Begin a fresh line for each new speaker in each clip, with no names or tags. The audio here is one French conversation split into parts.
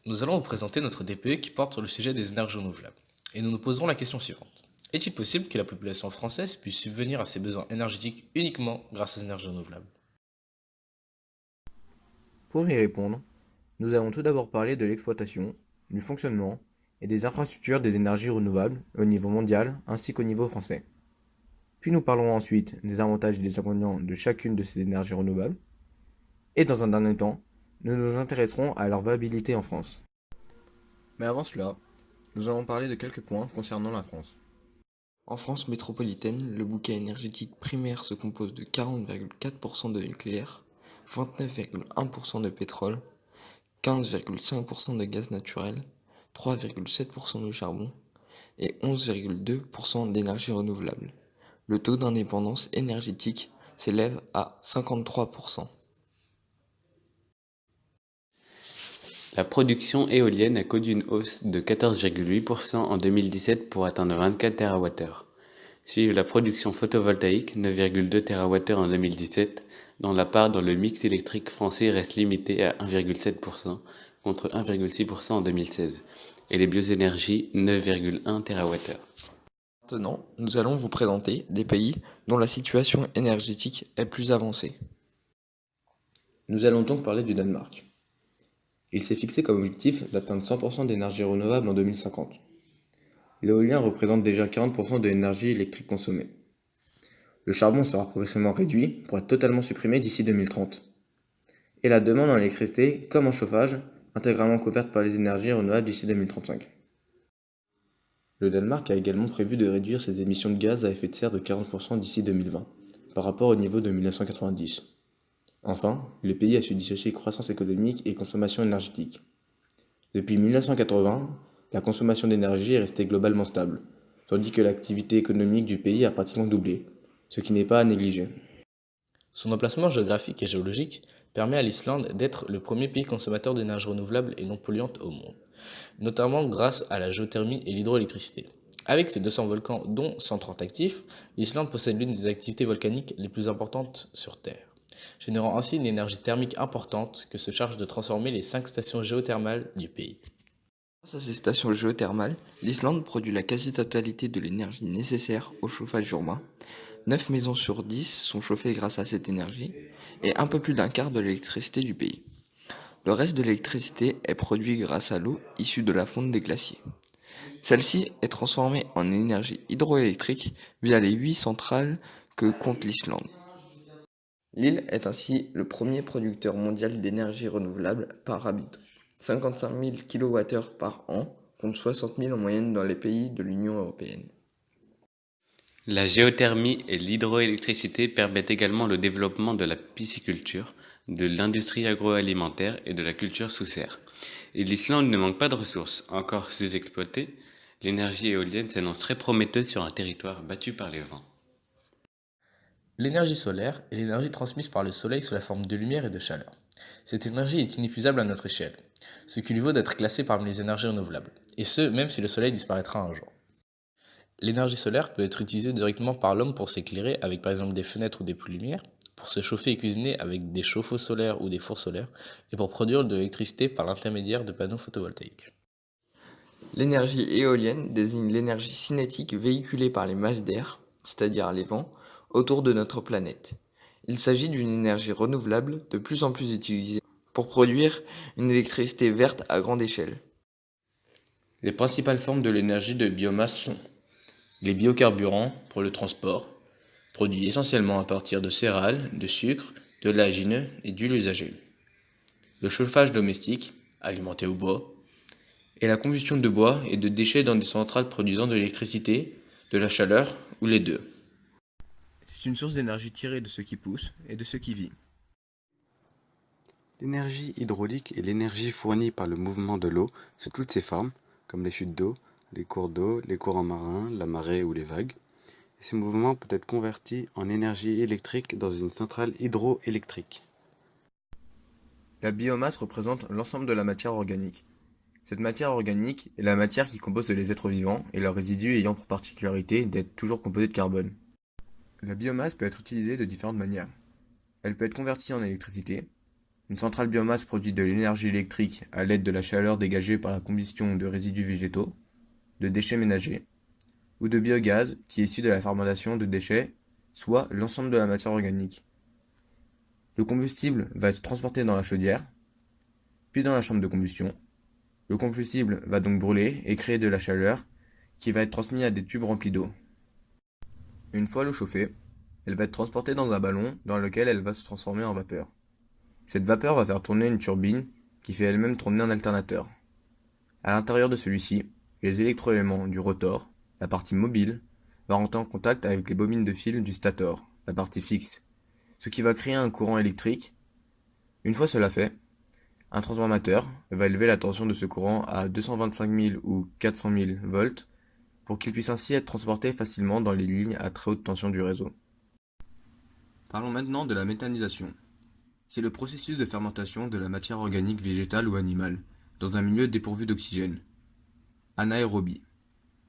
Nous allons vous présenter notre DPE qui porte sur le sujet des énergies renouvelables. Et nous nous poserons la question suivante. Est-il possible que la population française puisse subvenir à ses besoins énergétiques uniquement grâce aux énergies renouvelables?
Pour y répondre, nous allons tout d'abord parler de l'exploitation, du fonctionnement et des infrastructures des énergies renouvelables au niveau mondial ainsi qu'au niveau français. Puis nous parlerons ensuite des avantages et des inconvénients de chacune de ces énergies renouvelables. Et dans un dernier temps, nous nous intéresserons à leur viabilité en France. Mais avant cela, nous allons parler de quelques points concernant la France.
En France métropolitaine, le bouquet énergétique primaire se compose de 40,4% de nucléaire, 29,1% de pétrole, 15,5% de gaz naturel, 3,7% de charbon et 11,2% d'énergie renouvelable. Le taux d'indépendance énergétique s'élève à 53%.
La production éolienne a connu une hausse de 14,8% en 2017 pour atteindre 24 TWh. Suivent la production photovoltaïque, 9,2 TWh en 2017, dont la part dans le mix électrique français reste limitée à 1,7% contre 1,6% en 2016, et les bioénergies, 9,1 TWh.
Maintenant, nous allons vous présenter des pays dont la situation énergétique est plus avancée.
Nous allons donc parler du Danemark. Il s'est fixé comme objectif d'atteindre 100% d'énergie renouvelable en 2050. L'éolien représente déjà 40% de l'énergie électrique consommée. Le charbon sera progressivement réduit pour être totalement supprimé d'ici 2030. Et la demande en électricité, comme en chauffage, intégralement couverte par les énergies renouvelables d'ici 2035. Le Danemark a également prévu de réduire ses émissions de gaz à effet de serre de 40% d'ici 2020, par rapport au niveau de 1990. Enfin, le pays a su dissocier croissance économique et consommation énergétique. Depuis 1980, la consommation d'énergie est restée globalement stable, tandis que l'activité économique du pays a pratiquement doublé, ce qui n'est pas à négliger.
Son emplacement géographique et géologique permet à l'Islande d'être le premier pays consommateur d'énergie renouvelable et non polluante au monde, notamment grâce à la géothermie et l'hydroélectricité. Avec ses 200 volcans, dont 130 actifs, l'Islande possède l'une des activités volcaniques les plus importantes sur Terre, générant ainsi une énergie thermique importante que se chargent de transformer les 5 stations géothermales du pays.
Grâce à ces stations géothermales, l'Islande produit la quasi-totalité de l'énergie nécessaire au chauffage urbain. 9 maisons sur 10 sont chauffées grâce à cette énergie et un peu plus d'un quart de l'électricité du pays. Le reste de l'électricité est produit grâce à l'eau issue de la fonte des glaciers. Celle-ci est transformée en énergie hydroélectrique via les 8 centrales que compte l'Islande. L'île est ainsi le premier producteur mondial d'énergie renouvelable par habitant. 55 000 kWh par an, contre 60 000 en moyenne dans les pays de l'Union européenne.
La géothermie et l'hydroélectricité permettent également le développement de la pisciculture, de l'industrie agroalimentaire et de la culture sous serre. Et l'Islande ne manque pas de ressources, encore sous-exploitées. L'énergie éolienne s'annonce très prometteuse sur un territoire battu par les vents.
L'énergie solaire est l'énergie transmise par le soleil sous la forme de lumière et de chaleur. Cette énergie est inépuisable à notre échelle, ce qui lui vaut d'être classée parmi les énergies renouvelables, et ce, même si le soleil disparaîtra un jour. L'énergie solaire peut être utilisée directement par l'homme pour s'éclairer avec par exemple des fenêtres ou des poules lumière, pour se chauffer et cuisiner avec des chauffe-eau solaires ou des fours solaires, et pour produire de l'électricité par l'intermédiaire de panneaux photovoltaïques.
L'énergie éolienne désigne l'énergie cinétique véhiculée par les masses d'air, c'est-à-dire les vents, autour de notre planète. Il s'agit d'une énergie renouvelable de plus en plus utilisée pour produire une électricité verte à grande échelle.
Les principales formes de l'énergie de biomasse sont les biocarburants pour le transport, produits essentiellement à partir de céréales, de sucre, de l'agine et d'huile usagée. Le chauffage domestique, alimenté au bois, et la combustion de bois et de déchets dans des centrales produisant de l'électricité, de la chaleur ou les deux. C'est une source d'énergie tirée de ce qui pousse et de ce qui vit.
L'énergie hydraulique est l'énergie fournie par le mouvement de l'eau sous toutes ses formes, comme les chutes d'eau, les cours d'eau, les courants marins, la marée ou les vagues. Et ce mouvement peut être converti en énergie électrique dans une centrale hydroélectrique.
La biomasse représente l'ensemble de la matière organique. Cette matière organique est la matière qui compose les êtres vivants et leurs résidus ayant pour particularité d'être toujours composés de carbone. La biomasse peut être utilisée de différentes manières. Elle peut être convertie en électricité, Une centrale biomasse produit de l'énergie électrique à l'aide de la chaleur dégagée par la combustion de résidus végétaux, de déchets ménagers, ou de biogaz qui est issu de la fermentation de déchets, soit l'ensemble de la matière organique. Le combustible va être transporté dans la chaudière, puis dans la chambre de combustion. Le combustible va donc brûler et créer de la chaleur qui va être transmise à des tubes remplis d'eau. Une fois l'eau chauffée, elle va être transportée dans un ballon dans lequel elle va se transformer en vapeur. Cette vapeur va faire tourner une turbine qui fait elle-même tourner un alternateur. À l'intérieur de celui-ci, les électroéléments du rotor, la partie mobile, va rentrer en contact avec les bobines de fil du stator, la partie fixe, ce qui va créer un courant électrique. Une fois cela fait, un transformateur va élever la tension de ce courant à 225 000 ou 400 000 volts pour qu'il puisse ainsi être transporté facilement dans les lignes à très haute tension du réseau. Parlons maintenant de la méthanisation. C'est le processus de fermentation de la matière organique végétale ou animale dans un milieu dépourvu d'oxygène. Anaérobie.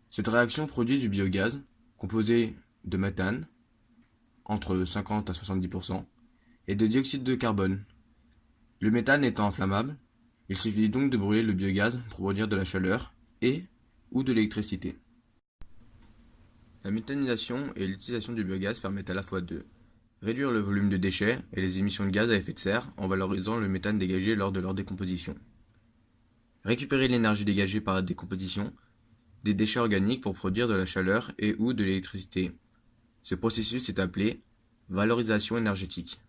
Cette réaction produit du biogaz composé de méthane, entre 50 à 70%, et de dioxyde de carbone. Le méthane étant inflammable, il suffit donc de brûler le biogaz pour produire de la chaleur ou de l'électricité. La méthanisation et l'utilisation du biogaz permettent à la fois de réduire le volume de déchets et les émissions de gaz à effet de serre en valorisant le méthane dégagé lors de leur décomposition. Récupérer l'énergie dégagée par la décomposition des déchets organiques pour produire de la chaleur ou de l'électricité. Ce processus est appelé valorisation énergétique.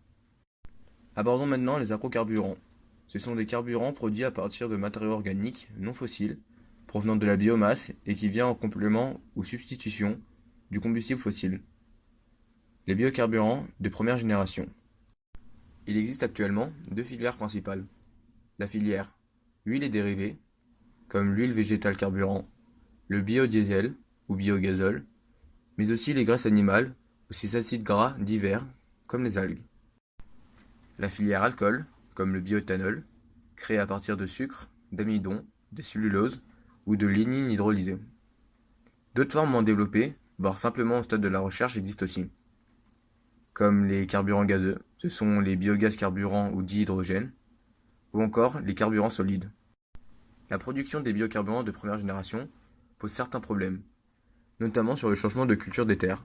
Abordons maintenant les agrocarburants. Ce sont des carburants produits à partir de matériaux organiques non fossiles provenant de la biomasse et qui viennent en complément ou substitution du combustible fossile. Les biocarburants de première génération. Il existe actuellement deux filières principales. La filière huile et dérivés, comme l'huile végétale carburant, le biodiesel ou biogazole, mais aussi les graisses animales ou ces acides gras divers, comme les algues. La filière alcool, comme le bioéthanol, créé à partir de sucre, d'amidon, de cellulose ou de lignine hydrolysée. D'autres formes moins développées, voire simplement au stade de la recherche, existent aussi. Comme les carburants gazeux, ce sont les biogaz carburants ou dihydrogène, ou encore les carburants solides. La production des biocarburants de première génération pose certains problèmes, notamment sur le changement de culture des terres.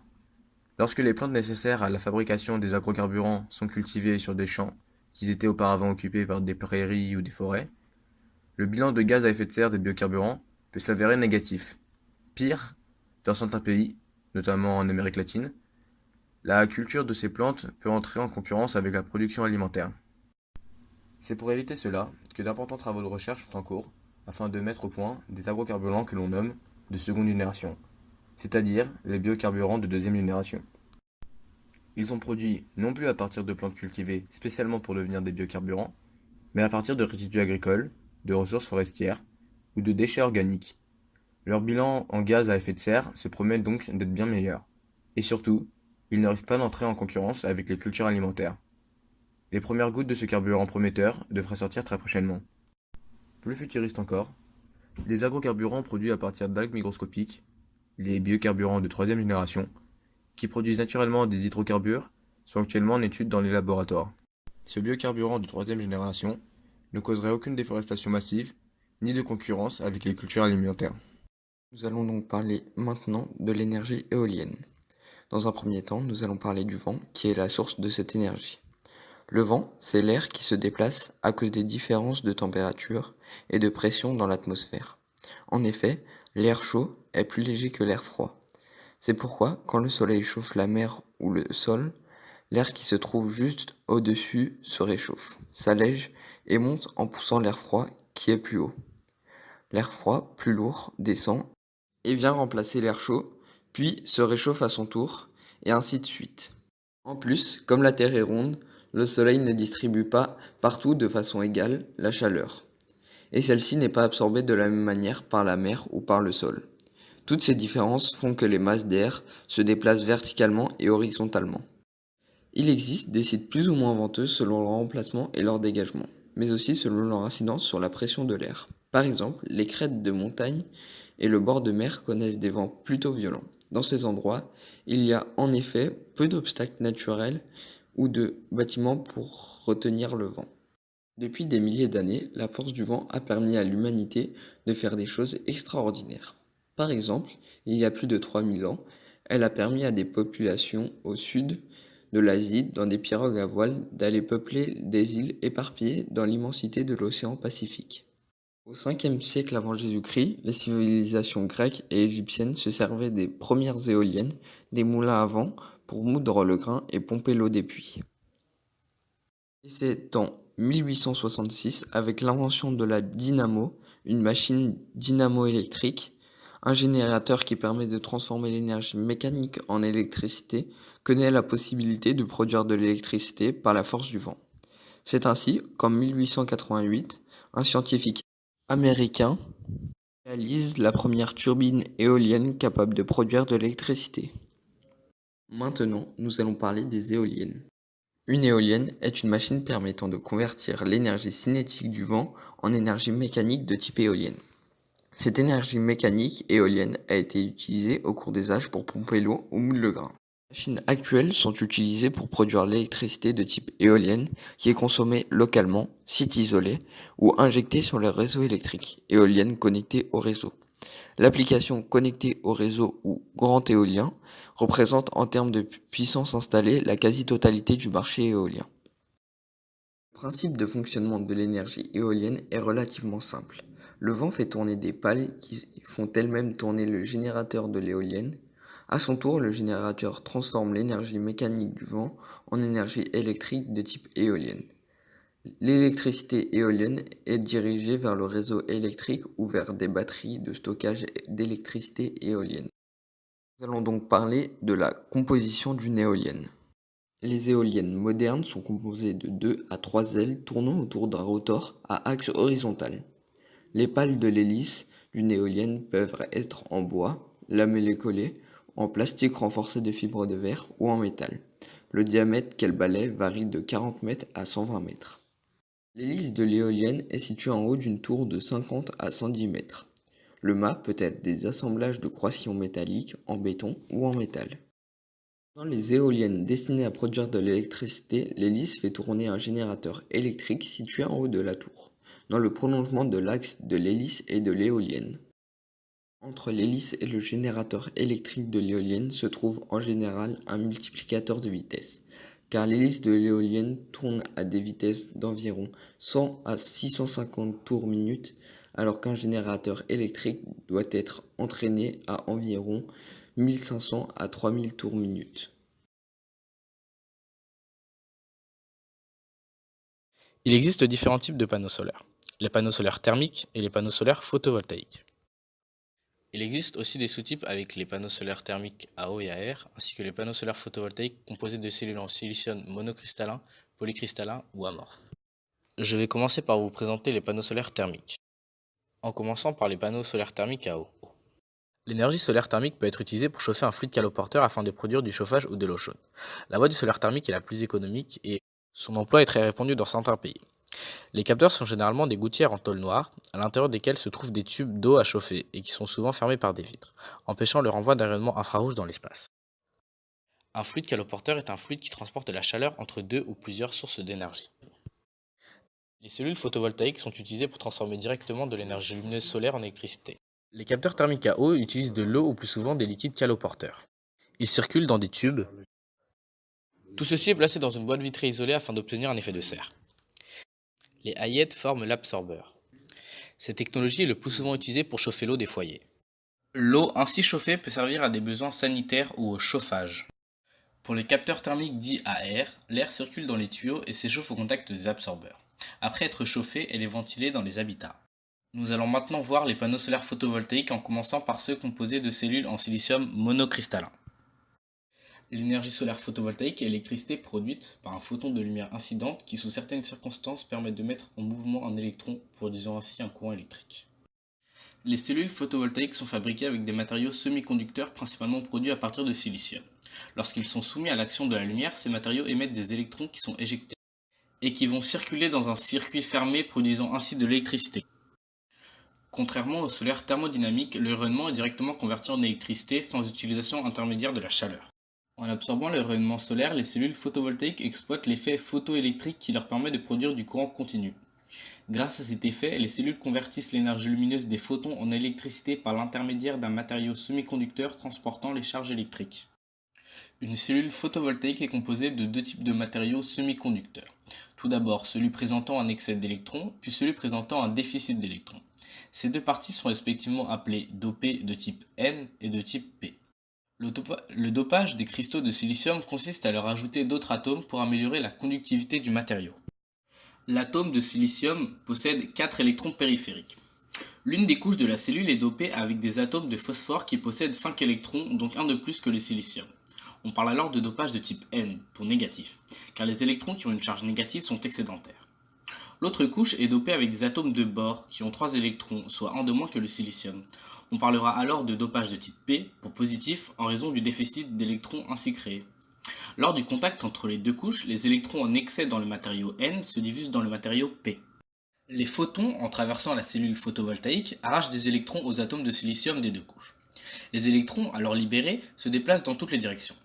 Lorsque les plantes nécessaires à la fabrication des agrocarburants sont cultivées sur des champs qui étaient auparavant occupés par des prairies ou des forêts, le bilan de gaz à effet de serre des biocarburants peut s'avérer négatif. Pire, dans certains pays, notamment en Amérique latine, la culture de ces plantes peut entrer en concurrence avec la production alimentaire. C'est pour éviter cela que d'importants travaux de recherche sont en cours afin de mettre au point des agrocarburants que l'on nomme de seconde génération, c'est-à-dire les biocarburants de deuxième génération. Ils sont produits non plus à partir de plantes cultivées spécialement pour devenir des biocarburants, mais à partir de résidus agricoles, de ressources forestières ou de déchets organiques. Leur bilan en gaz à effet de serre se promet donc d'être bien meilleur. Et surtout, ils ne risquent pas d'entrer en concurrence avec les cultures alimentaires. Les premières gouttes de ce carburant prometteur devraient sortir très prochainement. Plus futuriste encore, les agrocarburants produits à partir d'algues microscopiques, les biocarburants de troisième génération, qui produisent naturellement des hydrocarbures, sont actuellement en étude dans les laboratoires. Ce biocarburant de troisième génération ne causerait aucune déforestation massive, ni de concurrence avec les cultures alimentaires.
Nous allons donc parler maintenant de l'énergie éolienne. Dans un premier temps, nous allons parler du vent, qui est la source de cette énergie. Le vent, c'est l'air qui se déplace à cause des différences de température et de pression dans l'atmosphère. En effet, l'air chaud est plus léger que l'air froid. C'est pourquoi, quand le soleil chauffe la mer ou le sol, l'air qui se trouve juste au-dessus se réchauffe, s'allège et monte en poussant l'air froid qui est plus haut. L'air froid, plus lourd, descend et vient remplacer l'air chaud, puis se réchauffe à son tour, et ainsi de suite. En plus, comme la Terre est ronde, le Soleil ne distribue pas partout de façon égale la chaleur, et celle-ci n'est pas absorbée de la même manière par la mer ou par le sol. Toutes ces différences font que les masses d'air se déplacent verticalement et horizontalement. Il existe des sites plus ou moins venteux selon leur emplacement et leur dégagement, mais aussi selon leur incidence sur la pression de l'air. Par exemple, les crêtes de montagne et le bord de mer connaissent des vents plutôt violents. Dans ces endroits, il y a en effet peu d'obstacles naturels ou de bâtiments pour retenir le vent. Depuis des milliers d'années, la force du vent a permis à l'humanité de faire des choses extraordinaires. Par exemple, il y a plus de 3000 ans, elle a permis à des populations au sud de l'Asie, dans des pirogues à voile, d'aller peupler des îles éparpillées dans l'immensité de l'océan Pacifique. Au 5e siècle avant Jésus-Christ, les civilisations grecques et égyptiennes se servaient des premières éoliennes, des moulins à vent, pour moudre le grain et pomper l'eau des puits. Et c'est en 1866, avec l'invention de la dynamo, une machine dynamo-électrique, un générateur qui permet de transformer l'énergie mécanique en électricité, que naît la possibilité de produire de l'électricité par la force du vent. C'est ainsi qu'en 1888, un scientifique américain réalise la première turbine éolienne capable de produire de l'électricité. Maintenant, nous allons parler des éoliennes. Une éolienne est une machine permettant de convertir l'énergie cinétique du vent en énergie mécanique de type éolienne. Cette énergie mécanique éolienne a été utilisée au cours des âges pour pomper l'eau ou moudre le grain. Les machines actuelles sont utilisées pour produire l'électricité de type éolienne qui est consommée localement, site isolé, ou injectée sur les réseaux électriques, éoliennes connectées au réseau. L'application connectée au réseau ou grand éolien représente en termes de puissance installée la quasi-totalité du marché éolien. Le principe de fonctionnement de l'énergie éolienne est relativement simple. Le vent fait tourner des pales qui font elles-mêmes tourner le générateur de l'éolienne. À son tour, le générateur transforme l'énergie mécanique du vent en énergie électrique de type éolienne. L'électricité éolienne est dirigée vers le réseau électrique ou vers des batteries de stockage d'électricité éolienne. Nous allons donc parler de la composition d'une éolienne. Les éoliennes modernes sont composées de 2 à 3 ailes tournant autour d'un rotor à axe horizontal. Les pales de l'hélice d'une éolienne peuvent être en bois, lamellé collé, en plastique renforcé de fibres de verre ou en métal. Le diamètre qu'elle balaie varie de 40 mètres à 120 mètres. L'hélice de l'éolienne est située en haut d'une tour de 50 à 110 mètres. Le mât peut être des assemblages de croissillons métalliques en béton ou en métal. Dans les éoliennes destinées à produire de l'électricité, l'hélice fait tourner un générateur électrique situé en haut de la tour, dans le prolongement de l'axe de l'hélice et de l'éolienne. Entre l'hélice et le générateur électrique de l'éolienne se trouve en général un multiplicateur de vitesse, car l'hélice de l'éolienne tourne à des vitesses d'environ 100 à 650 tours minute, alors qu'un générateur électrique doit être entraîné à environ 1500 à 3000 tours minute.
Il existe différents types de panneaux solaires. Les panneaux solaires thermiques et les panneaux solaires photovoltaïques. Il existe aussi des sous-types avec les panneaux solaires thermiques à eau et à air, ainsi que les panneaux solaires photovoltaïques composés de cellules en silicium monocristallin, polycristallin ou amorphe. Je vais commencer par vous présenter les panneaux solaires thermiques. En commençant par les panneaux solaires thermiques à eau. L'énergie solaire thermique peut être utilisée pour chauffer un fluide caloporteur afin de produire du chauffage ou de l'eau chaude. La voie du solaire thermique est la plus économique et son emploi est très répandu dans certains pays. Les capteurs sont généralement des gouttières en tôle noire, à l'intérieur desquelles se trouvent des tubes d'eau à chauffer et qui sont souvent fermés par des vitres, empêchant le renvoi d'un rayonnement infrarouge dans l'espace. Un fluide caloporteur est un fluide qui transporte de la chaleur entre deux ou plusieurs sources d'énergie. Les cellules photovoltaïques sont utilisées pour transformer directement de l'énergie lumineuse solaire en électricité. Les capteurs thermiques à eau utilisent de l'eau ou plus souvent des liquides caloporteurs. Ils circulent dans des tubes. Tout ceci est placé dans une boîte vitrée isolée afin d'obtenir un effet de serre. Les hayettes forment l'absorbeur. Cette technologie est le plus souvent utilisée pour chauffer l'eau des foyers. L'eau ainsi chauffée peut servir à des besoins sanitaires ou au chauffage. Pour les capteurs thermiques dits à air, l'air circule dans les tuyaux et s'échauffe au contact des absorbeurs. Après être chauffée, elle est ventilée dans les habitats. Nous allons maintenant voir les panneaux solaires photovoltaïques en commençant par ceux composés de cellules en silicium monocristallin. L'énergie solaire photovoltaïque est l'électricité produite par un photon de lumière incidente qui, sous certaines circonstances, permet de mettre en mouvement un électron, produisant ainsi un courant électrique. Les cellules photovoltaïques sont fabriquées avec des matériaux semi-conducteurs principalement produits à partir de silicium. Lorsqu'ils sont soumis à l'action de la lumière, ces matériaux émettent des électrons qui sont éjectés et qui vont circuler dans un circuit fermé, produisant ainsi de l'électricité. Contrairement au solaire thermodynamique, le rayonnement est directement converti en électricité sans utilisation intermédiaire de la chaleur. En absorbant le rayonnement solaire, les cellules photovoltaïques exploitent l'effet photoélectrique qui leur permet de produire du courant continu. Grâce à cet effet, les cellules convertissent l'énergie lumineuse des photons en électricité par l'intermédiaire d'un matériau semi-conducteur transportant les charges électriques. Une cellule photovoltaïque est composée de deux types de matériaux semi-conducteurs. Tout d'abord, celui présentant un excès d'électrons, puis celui présentant un déficit d'électrons. Ces deux parties sont respectivement appelées dopées de type N et de type P. Le dopage des cristaux de silicium consiste à leur ajouter d'autres atomes pour améliorer la conductivité du matériau. L'atome de silicium possède 4 électrons périphériques. L'une des couches de la cellule est dopée avec des atomes de phosphore qui possèdent 5 électrons, donc un de plus que le silicium. On parle alors de dopage de type N, pour négatif, car les électrons qui ont une charge négative sont excédentaires. L'autre couche est dopée avec des atomes de bore qui ont 3 électrons, soit un de moins que le silicium. On parlera alors de dopage de type P, pour positif, en raison du déficit d'électrons ainsi créé. Lors du contact entre les deux couches, les électrons en excès dans le matériau N se diffusent dans le matériau P. Les photons, en traversant la cellule photovoltaïque, arrachent des électrons aux atomes de silicium des deux couches. Les électrons, alors libérés, se déplacent dans toutes les directions.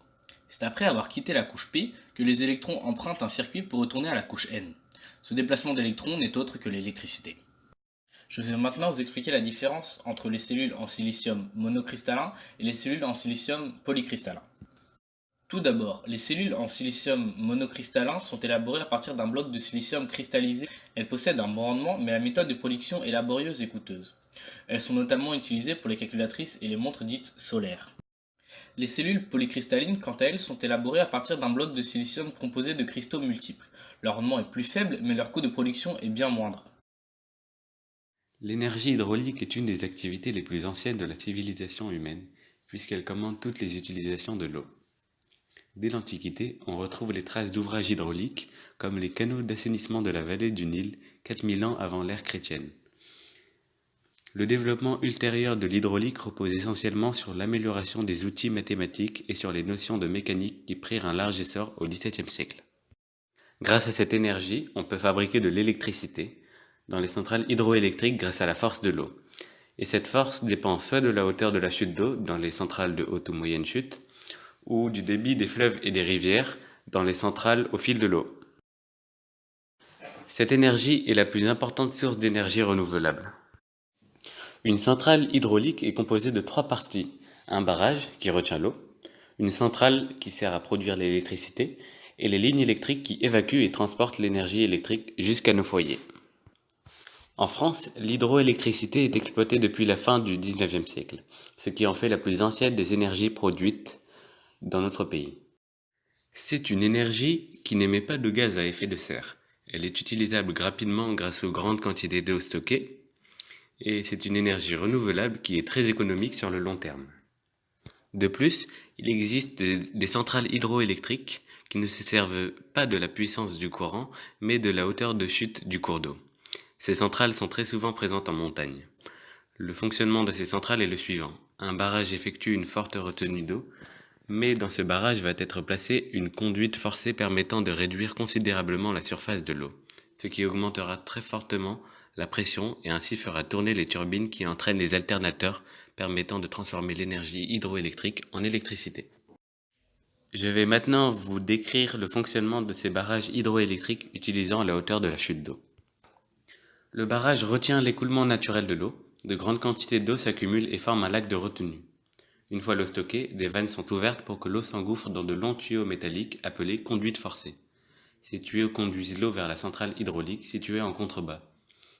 C'est après avoir quitté la couche P que les électrons empruntent un circuit pour retourner à la couche N. Ce déplacement d'électrons n'est autre que l'électricité. Je vais maintenant vous expliquer la différence entre les cellules en silicium monocristallin et les cellules en silicium polycristallin. Tout d'abord, les cellules en silicium monocristallin sont élaborées à partir d'un bloc de silicium cristallisé. Elles possèdent un bon rendement, mais la méthode de production est laborieuse et coûteuse. Elles sont notamment utilisées pour les calculatrices et les montres dites solaires. Les cellules polycristallines, quant à elles, sont élaborées à partir d'un bloc de silicium composé de cristaux multiples. Leur rendement est plus faible, mais leur coût de production est bien moindre.
L'énergie hydraulique est une des activités les plus anciennes de la civilisation humaine, puisqu'elle commande toutes les utilisations de l'eau. Dès l'Antiquité, on retrouve les traces d'ouvrages hydrauliques, comme les canaux d'assainissement de la vallée du Nil, 4000 ans avant l'ère chrétienne. Le développement ultérieur de l'hydraulique repose essentiellement sur l'amélioration des outils mathématiques et sur les notions de mécanique qui prirent un large essor au XVIIe siècle. Grâce à cette énergie, on peut fabriquer de l'électricité dans les centrales hydroélectriques grâce à la force de l'eau. Et cette force dépend soit de la hauteur de la chute d'eau dans les centrales de haute ou moyenne chute, ou du débit des fleuves et des rivières dans les centrales au fil de l'eau. Cette énergie est la plus importante source d'énergie renouvelable. Une centrale hydraulique est composée de 3 parties. Un barrage qui retient l'eau, une centrale qui sert à produire l'électricité et les lignes électriques qui évacuent et transportent l'énergie électrique jusqu'à nos foyers. En France, l'hydroélectricité est exploitée depuis la fin du XIXe siècle, ce qui en fait la plus ancienne des énergies produites dans notre pays. C'est une énergie qui n'émet pas de gaz à effet de serre. Elle est utilisable rapidement grâce aux grandes quantités d'eau stockées, et c'est une énergie renouvelable qui est très économique sur le long terme. De plus, il existe des centrales hydroélectriques qui ne se servent pas de la puissance du courant, mais de la hauteur de chute du cours d'eau. Ces centrales sont très souvent présentes en montagne. Le fonctionnement de ces centrales est le suivant. Un barrage effectue une forte retenue d'eau, mais dans ce barrage va être placée une conduite forcée permettant de réduire considérablement la surface de l'eau, ce qui augmentera très fortement la pression et ainsi fera tourner les turbines qui entraînent les alternateurs permettant de transformer l'énergie hydroélectrique en électricité. Je vais maintenant vous décrire le fonctionnement de ces barrages hydroélectriques utilisant la hauteur de la chute d'eau. Le barrage retient l'écoulement naturel de l'eau. De grandes quantités d'eau s'accumulent et forment un lac de retenue. Une fois l'eau stockée, des vannes sont ouvertes pour que l'eau s'engouffre dans de longs tuyaux métalliques appelés conduites forcées. Ces tuyaux conduisent l'eau vers la centrale hydraulique située en contrebas.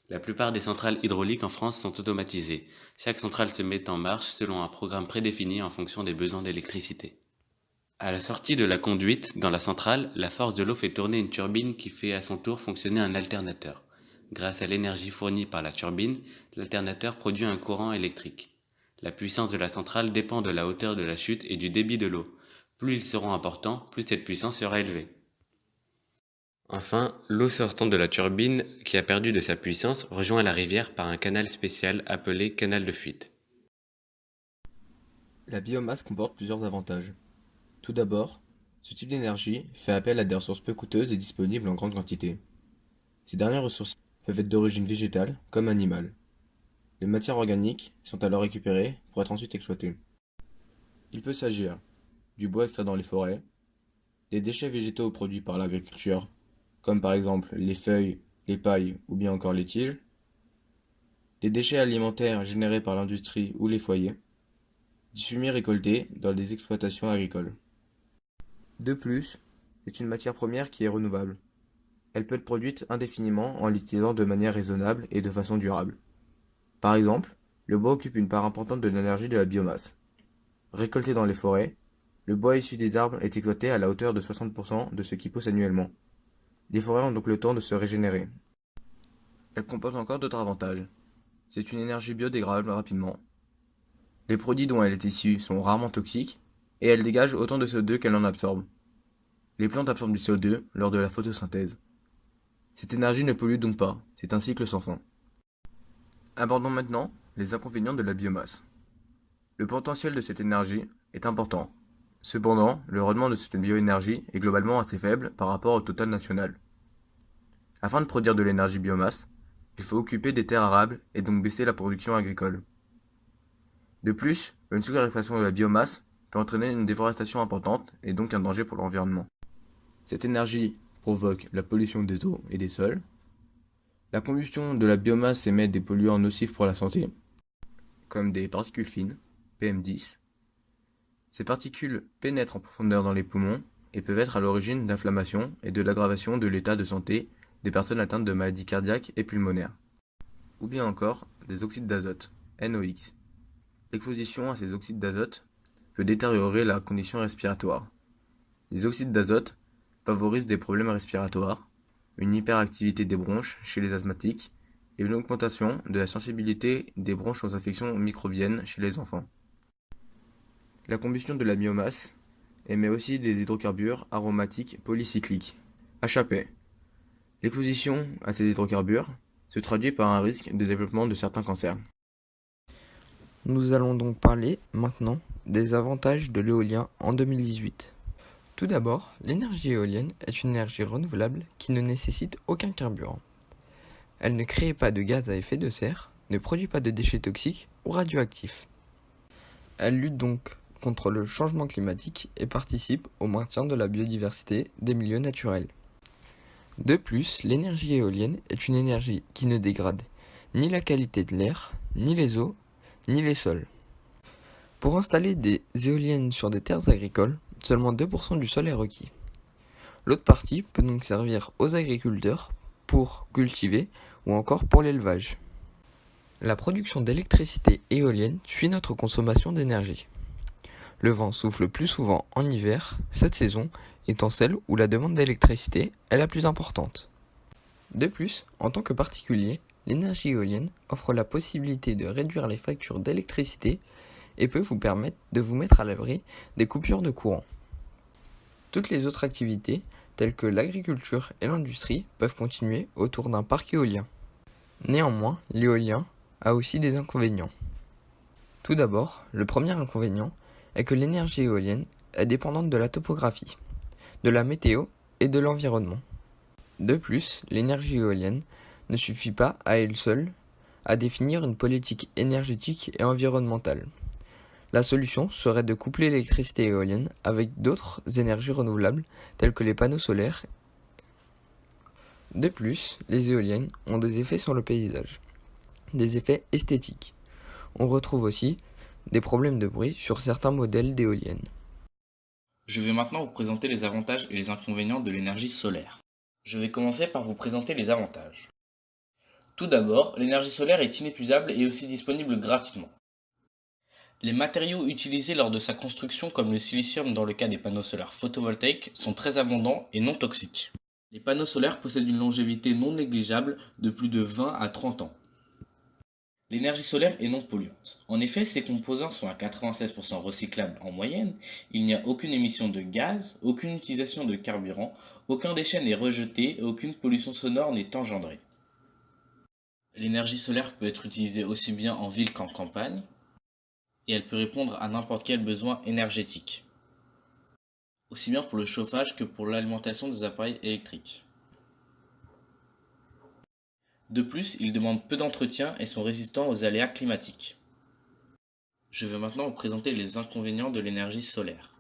La plupart des centrales hydrauliques en France sont automatisées. Chaque centrale se met en marche selon un programme prédéfini en fonction des besoins d'électricité. À la sortie de la conduite, dans la centrale, la force de l'eau fait tourner une turbine qui fait à son tour fonctionner un alternateur. Grâce à l'énergie fournie par la turbine, l'alternateur produit un courant électrique. La puissance de la centrale dépend de la hauteur de la chute et du débit de l'eau. Plus ils seront importants, plus cette puissance sera élevée. Enfin, l'eau sortant de la turbine, qui a perdu de sa puissance, rejoint la rivière par un canal spécial appelé canal de fuite.
La biomasse comporte plusieurs avantages. Tout d'abord, ce type d'énergie fait appel à des ressources peu coûteuses et disponibles en grande quantité. Ces dernières ressources peuvent être d'origine végétale comme animale. Les matières organiques sont alors récupérées pour être ensuite exploitées. Il peut s'agir du bois extrait dans les forêts, des déchets végétaux produits par l'agriculture, comme par exemple les feuilles les pailles ou bien encore les tiges, des déchets alimentaires générés par l'industrie ou les foyers, du fumier récolté dans des exploitations agricoles. De plus, c'est une matière première qui est renouvelable. Elle peut être produite indéfiniment en l'utilisant de manière raisonnable et de façon durable. Par exemple, le bois occupe une part importante de l'énergie de la biomasse. Récolté dans les forêts, le bois issu des arbres est exploité à la hauteur de 60% de ce qui pousse annuellement. Les forêts ont donc le temps de se régénérer. Elle comporte encore d'autres avantages. C'est une énergie biodégradable rapidement. Les produits dont elle est issue sont rarement toxiques et elle dégage autant de CO2 qu'elle en absorbe. Les plantes absorbent du CO2 lors de la photosynthèse. Cette énergie ne pollue donc pas, c'est un cycle sans fin. Abordons maintenant les inconvénients de la biomasse. Le potentiel de cette énergie est important. Cependant, le rendement de cette bioénergie est globalement assez faible par rapport au total national. Afin de produire de l'énergie biomasse, il faut occuper des terres arables et donc baisser la production agricole. De plus, une surexploitation de la biomasse peut entraîner une déforestation importante et donc un danger pour l'environnement. Cette énergie provoque la pollution des eaux et des sols. La combustion de la biomasse émet des polluants nocifs pour la santé, comme des particules fines, PM10. Ces particules pénètrent en profondeur dans les poumons et peuvent être à l'origine d'inflammation et de l'aggravation de l'état de santé des personnes atteintes de maladies cardiaques et pulmonaires. Ou bien encore des oxydes d'azote, NOx. L'exposition à ces oxydes d'azote peut détériorer la condition respiratoire. Les oxydes d'azote favorisent des problèmes respiratoires, une hyperactivité des bronches chez les asthmatiques et une augmentation de la sensibilité des bronches aux infections microbiennes chez les enfants. La combustion de la biomasse émet aussi des hydrocarbures aromatiques polycycliques, HAP. L'exposition à ces hydrocarbures se traduit par un risque de développement de certains cancers.
Nous allons donc parler maintenant des avantages de l'éolien en 2018. Tout d'abord, l'énergie éolienne est une énergie renouvelable qui ne nécessite aucun carburant. Elle ne crée pas de gaz à effet de serre, ne produit pas de déchets toxiques ou radioactifs. Elle lutte donc contre le changement climatique et participe au maintien de la biodiversité des milieux naturels. De plus, l'énergie éolienne est une énergie qui ne dégrade ni la qualité de l'air, ni les eaux, ni les sols. Pour installer des éoliennes sur des terres agricoles, seulement 2% du sol est requis. L'autre partie peut donc servir aux agriculteurs pour cultiver ou encore pour l'élevage. La production d'électricité éolienne suit notre consommation d'énergie. Le vent souffle plus souvent en hiver, cette saison étant celle où la demande d'électricité est la plus importante. De plus, en tant que particulier, l'énergie éolienne offre la possibilité de réduire les factures d'électricité et peut vous permettre de vous mettre à l'abri des coupures de courant. Toutes les autres activités, telles que l'agriculture et l'industrie, peuvent continuer autour d'un parc éolien. Néanmoins, l'éolien a aussi des inconvénients. Tout d'abord, le premier inconvénient est que l'énergie éolienne est dépendante de la topographie, de la météo et de l'environnement. De plus, l'énergie éolienne ne suffit pas à elle seule à définir une politique énergétique et environnementale. La solution serait de coupler l'électricité éolienne avec d'autres énergies renouvelables telles que les panneaux solaires. De plus, les éoliennes ont des effets sur le paysage, des effets esthétiques. On retrouve aussi des problèmes de bruit sur certains modèles d'éoliennes.
Je vais maintenant vous présenter les avantages et les inconvénients de l'énergie solaire. Je vais commencer par vous présenter les avantages. Tout d'abord, l'énergie solaire est inépuisable et aussi disponible gratuitement. Les matériaux utilisés lors de sa construction, comme le silicium dans le cas des panneaux solaires photovoltaïques, sont très abondants et non toxiques. Les panneaux solaires possèdent une longévité non négligeable de plus de 20 à 30 ans. L'énergie solaire est non polluante. En effet, ses composants sont à 96% recyclables en moyenne, il n'y a aucune émission de gaz, aucune utilisation de carburant, aucun déchet n'est rejeté et aucune pollution sonore n'est engendrée. L'énergie solaire peut être utilisée aussi bien en ville qu'en campagne, et elle peut répondre à n'importe quel besoin énergétique, aussi bien pour le chauffage que pour l'alimentation des appareils électriques. De plus, ils demandent peu d'entretien et sont résistants aux aléas climatiques. Je vais maintenant vous présenter les inconvénients de l'énergie solaire.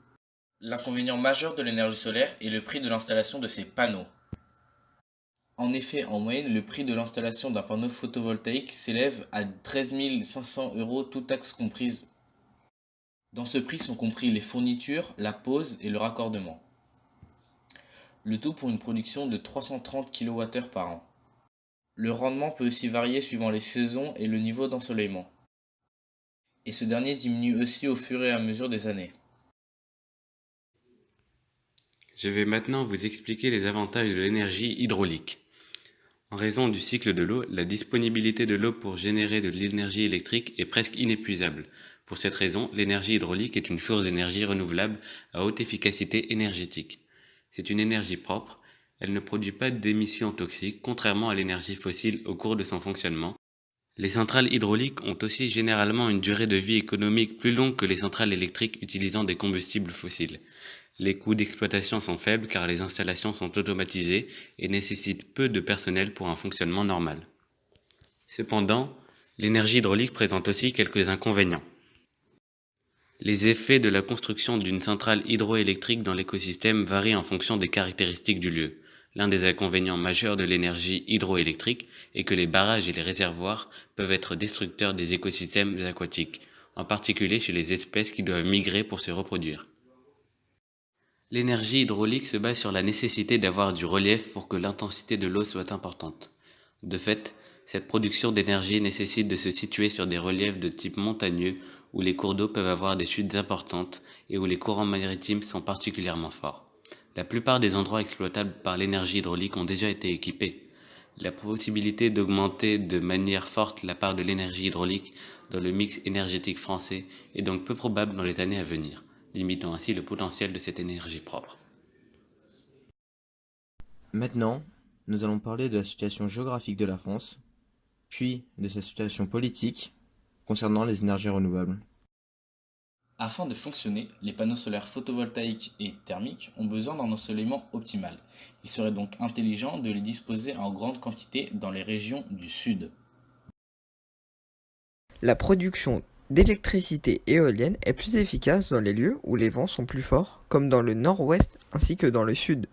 L'inconvénient majeur de l'énergie solaire est le prix de l'installation de ces panneaux. En effet, en moyenne, le prix de l'installation d'un panneau photovoltaïque s'élève à 13 500 euros, toutes taxes comprises. Dans ce prix sont compris les fournitures, la pose et le raccordement. Le tout pour une production de 330 kWh par an. Le rendement peut aussi varier suivant les saisons et le niveau d'ensoleillement. Et ce dernier diminue aussi au fur et à mesure des années.
Je vais maintenant vous expliquer les avantages de l'énergie hydraulique. En raison du cycle de l'eau, la disponibilité de l'eau pour générer de l'énergie électrique est presque inépuisable. Pour cette raison, l'énergie hydraulique est une source d'énergie renouvelable à haute efficacité énergétique. C'est une énergie propre, elle ne produit pas d'émissions toxiques, contrairement à l'énergie fossile au cours de son fonctionnement. Les centrales hydrauliques ont aussi généralement une durée de vie économique plus longue que les centrales électriques utilisant des combustibles fossiles. Les coûts d'exploitation sont faibles car les installations sont automatisées et nécessitent peu de personnel pour un fonctionnement normal. Cependant, l'énergie hydraulique présente aussi quelques inconvénients. Les effets de la construction d'une centrale hydroélectrique dans l'écosystème varient en fonction des caractéristiques du lieu. L'un des inconvénients majeurs de l'énergie hydroélectrique est que les barrages et les réservoirs peuvent être destructeurs des écosystèmes aquatiques, en particulier chez les espèces qui doivent migrer pour se reproduire. L'énergie hydraulique se base sur la nécessité d'avoir du relief pour que l'intensité de l'eau soit importante. De fait, cette production d'énergie nécessite de se situer sur des reliefs de type montagneux où les cours d'eau peuvent avoir des chutes importantes et où les courants maritimes sont particulièrement forts. La plupart des endroits exploitables par l'énergie hydraulique ont déjà été équipés. La possibilité d'augmenter de manière forte la part de l'énergie hydraulique dans le mix énergétique français est donc peu probable dans les années à venir, limitant ainsi le potentiel de cette énergie propre.
Maintenant, nous allons parler de la situation géographique de la France, puis de sa situation politique concernant les énergies renouvelables.
Afin de fonctionner, les panneaux solaires photovoltaïques et thermiques ont besoin d'un ensoleillement optimal. Il serait donc intelligent de les disposer en grande quantité dans les régions du sud.
La production d'électricité éolienne est plus efficace dans les lieux où les vents sont plus forts, comme dans le nord-ouest ainsi que dans le sud.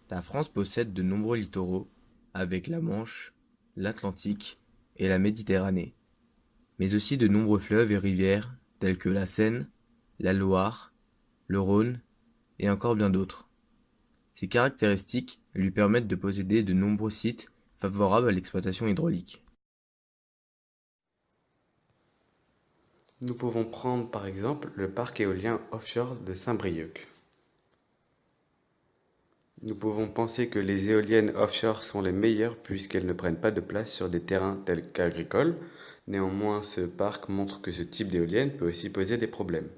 La France possède de nombreux littoraux, avec la Manche, l'Atlantique et la Méditerranée, mais aussi de nombreux fleuves et rivières tels que la Seine, la Loire, le Rhône et encore bien d'autres. Ces caractéristiques lui permettent de posséder de nombreux sites favorables à l'exploitation hydraulique.
Nous pouvons prendre par exemple le parc éolien offshore de Saint-Brieuc. Nous pouvons penser que les éoliennes offshore sont les meilleures puisqu'elles ne prennent pas de place sur des terrains tels qu'agricoles. Néanmoins, ce parc montre que ce type d'éolienne peut aussi poser des problèmes.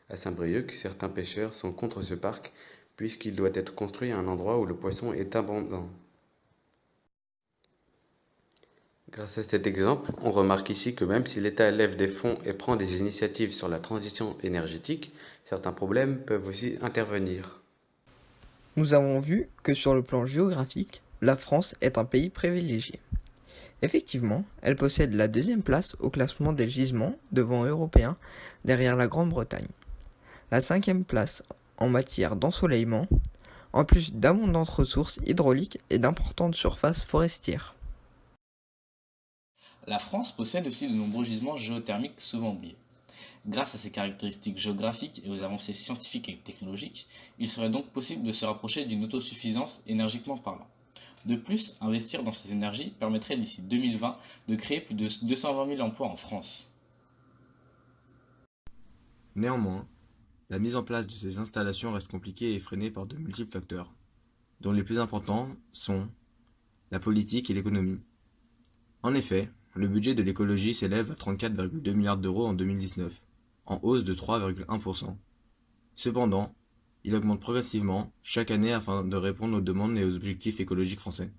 À Saint-Brieuc, certains pêcheurs sont contre ce parc puisqu'il doit être construit à un endroit où le poisson est abondant. Grâce à cet exemple, on remarque ici que même si l'État lève des fonds et prend des initiatives sur la transition énergétique, certains problèmes peuvent aussi intervenir.
Nous avons vu que sur le plan géographique, la France est un pays privilégié. Effectivement, elle possède la deuxième place au classement des gisements devant européens derrière la Grande-Bretagne. La cinquième place en matière d'ensoleillement, en plus d'abondantes ressources hydrauliques et d'importantes surfaces forestières.
La France possède aussi de nombreux gisements géothermiques souvent oubliés. Grâce à ses caractéristiques géographiques et aux avancées scientifiques et technologiques, il serait donc possible de se rapprocher d'une autosuffisance énergiquement parlant. De plus, investir dans ces énergies permettrait d'ici 2020 de créer plus de 220 000 emplois en France.
Néanmoins, la mise en place de ces installations reste compliquée et freinée par de multiples facteurs, dont les plus importants sont la politique et l'économie. En effet, le budget de l'écologie s'élève à 34,2 milliards d'euros en 2019, en hausse de 3,1%. Cependant, il augmente progressivement chaque année afin de répondre aux demandes et aux objectifs écologiques français.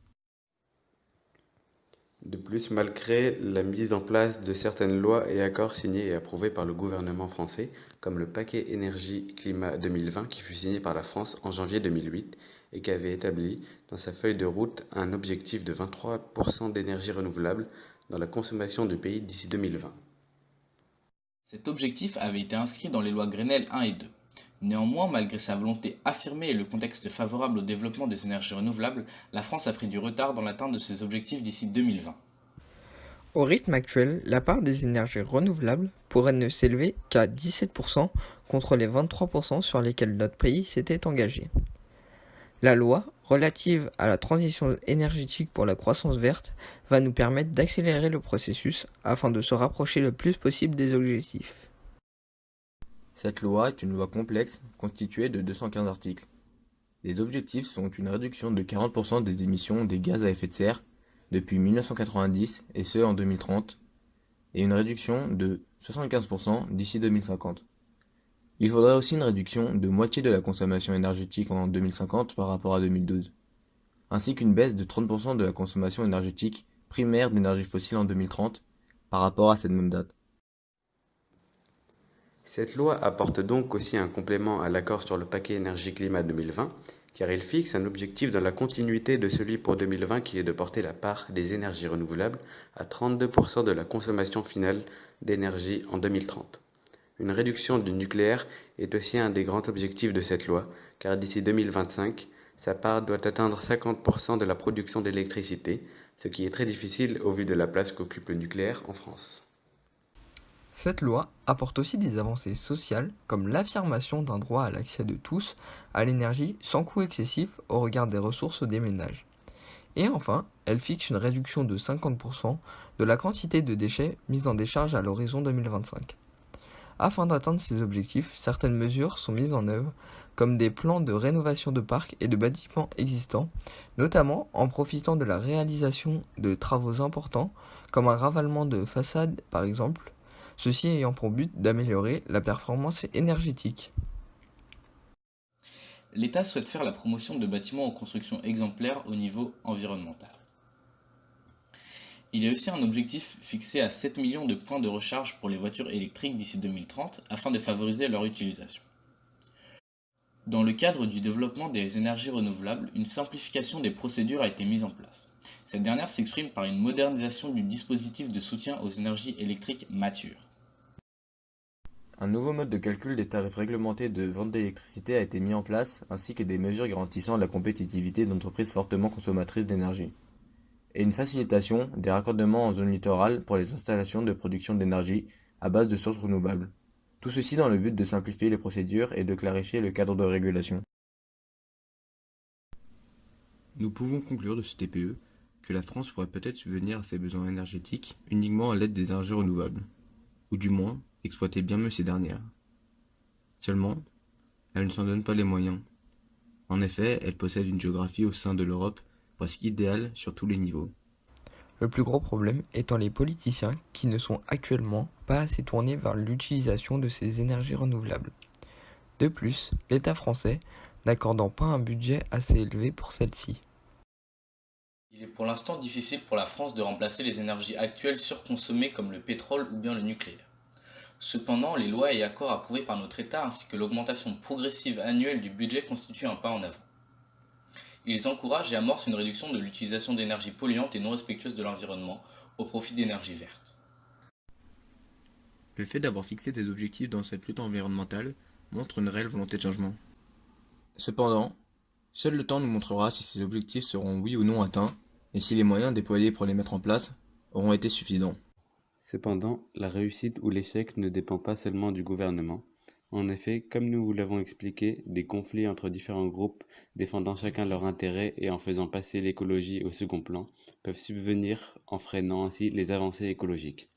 De plus, malgré la mise en place de certaines lois et accords signés et approuvés par le gouvernement français, comme le paquet énergie-climat 2020 qui fut signé par la France en janvier 2008 et qui avait établi dans sa feuille de route un objectif de 23% d'énergie renouvelable dans la consommation du pays d'ici 2020.
Cet objectif avait été inscrit dans les lois Grenelle 1 et 2. Néanmoins, malgré sa volonté affirmée et le contexte favorable au développement des énergies renouvelables, la France a pris du retard dans l'atteinte de ses objectifs d'ici 2020.
Au rythme actuel, la part des énergies renouvelables pourrait ne s'élever qu'à 17% contre les 23% sur lesquels notre pays s'était engagé. La loi relative à la transition énergétique pour la croissance verte va nous permettre d'accélérer le processus afin de se rapprocher le plus possible des objectifs.
Cette loi est une loi complexe constituée de 215 articles. Les objectifs sont une réduction de 40% des émissions des gaz à effet de serre depuis 1990 et ce en 2030, et une réduction de 75% d'ici 2050. Il faudrait aussi une réduction de moitié de la consommation énergétique en 2050 par rapport à 2012, ainsi qu'une baisse de 30% de la consommation énergétique primaire d'énergie fossile en 2030 par rapport à cette même date.
Cette loi apporte donc aussi un complément à l'accord sur le paquet énergie-climat 2020, car il fixe un objectif dans la continuité de celui pour 2020 qui est de porter la part des énergies renouvelables à 32% de la consommation finale d'énergie en 2030. Une réduction du nucléaire est aussi un des grands objectifs de cette loi, car d'ici 2025, sa part doit atteindre 50% de la production d'électricité, ce qui est très difficile au vu de la place qu'occupe le nucléaire en France.
Cette loi apporte aussi des avancées sociales comme l'affirmation d'un droit à l'accès de tous à l'énergie sans coût excessif au regard des ressources des ménages. Et enfin, elle fixe une réduction de 50% de la quantité de déchets mis en décharge à l'horizon 2025. Afin d'atteindre ces objectifs, certaines mesures sont mises en œuvre, comme des plans de rénovation de parcs et de bâtiments existants, notamment en profitant de la réalisation de travaux importants, comme un ravalement de façade par exemple, ceci ayant pour but d'améliorer la performance énergétique.
L'État souhaite faire la promotion de bâtiments en construction exemplaire au niveau environnemental. Il y a aussi un objectif fixé à 7 millions de points de recharge pour les voitures électriques d'ici 2030 afin de favoriser leur utilisation. Dans le cadre du développement des énergies renouvelables, une simplification des procédures a été mise en place. Cette dernière s'exprime par une modernisation du dispositif de soutien aux énergies électriques matures.
Un nouveau mode de calcul des tarifs réglementés de vente d'électricité a été mis en place, ainsi que des mesures garantissant la compétitivité d'entreprises fortement consommatrices d'énergie, et une facilitation des raccordements en zone littorale pour les installations de production d'énergie à base de sources renouvelables. Tout ceci dans le but de simplifier les procédures et de clarifier le cadre de régulation. Nous pouvons conclure de ce TPE que la France pourrait peut-être subvenir à ses besoins énergétiques uniquement à l'aide des énergies renouvelables, ou du moins exploiter bien mieux ces dernières. Seulement, elle ne s'en donne pas les moyens. En effet, elle possède une géographie au sein de l'Europe presque idéale sur tous les niveaux.
Le plus gros problème étant les politiciens qui ne sont actuellement pas assez tournés vers l'utilisation de ces énergies renouvelables. De plus, l'État français n'accordant pas un budget assez élevé pour celle-ci.
Il est pour l'instant difficile pour la France de remplacer les énergies actuelles surconsommées comme le pétrole ou bien le nucléaire. Cependant, les lois et accords approuvés par notre État ainsi que l'augmentation progressive annuelle du budget constituent un pas en avant. Ils encouragent et amorcent une réduction de l'utilisation d'énergies polluantes et non respectueuses de l'environnement au profit d'énergies vertes.
Le fait d'avoir fixé des objectifs dans cette lutte environnementale montre une réelle volonté de changement. Cependant, seul le temps nous montrera si ces objectifs seront oui ou non atteints et si les moyens déployés pour les mettre en place auront été suffisants.
Cependant, la réussite ou l'échec ne dépend pas seulement du gouvernement. En effet, comme nous vous l'avons expliqué, des conflits entre différents groupes défendant chacun leur intérêt et en faisant passer l'écologie au second plan peuvent subvenir en freinant ainsi les avancées écologiques.